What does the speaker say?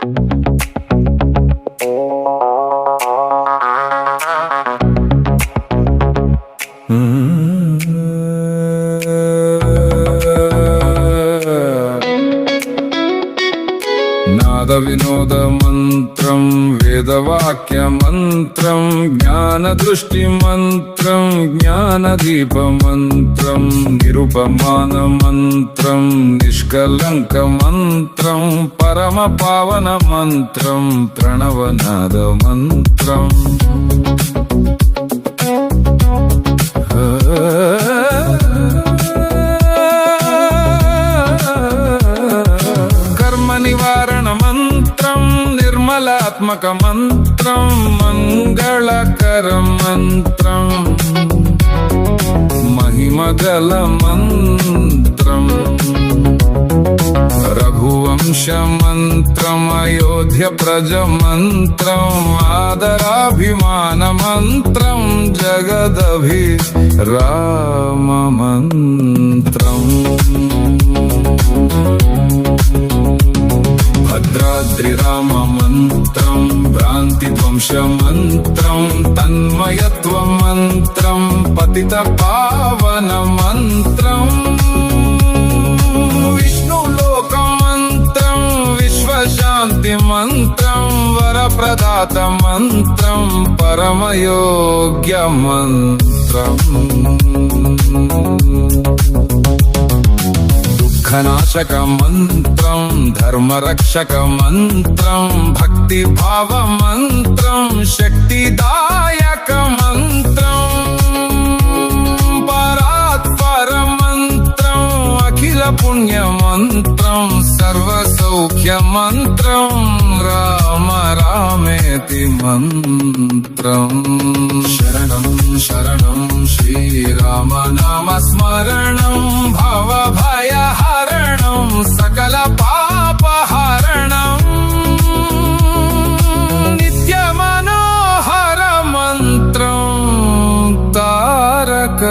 నాద వినోద మంత్రం, వేదవాక్య మంత్రం, జ్ఞాన దృష్టి మంత్రం, జ్ఞానదీప మంత్రం, నిరుపమాన మంత్రం, నిష్కలంక మంత్రం, పరమ పావన మంత్రం, ప్రణవనాద మంత్రం. నివారణ మంత్రం, నిర్మలాత్మక మంత్రం, మంగళకర మంత్రం, మహిమగల మంత్రం, రఘువంశ మంత్రం, అయోధ్య ప్రజ మంత్రం, ఆదరాభిమాన మంత్రం, జగదభిరామ మంత్రం. భద్రాద్రి రామ మంత్రం, భ్రాంతి ధ్వంస మంత్రం, తన్మయత్వ మంత్రం, పతిత పావన మంత్రం, విష్ణులోక మంత్రం, విశ్వశాంతి మంత్రం, వరప్రదాత మంత్రం, పరమయోగ్య మంత్రం. దుఃఖనాశక మంత్రం, ధర్మరక్షక మంత్రం, భక్తి భావ మంత్రం, శక్తిదాయక మంత్రం, పరాత్పర మంత్రం, అఖిల పుణ్య మంత్రం, సర్వ సౌఖ్య మంత్రం, రామ రామేతి మంత్రం. శరణం శరణం శ్రీరామ నామ స్మరణం, భవ భయ హరణం, సకల పాప హరణం, నిత్య మనోహర మంత్రం, తారక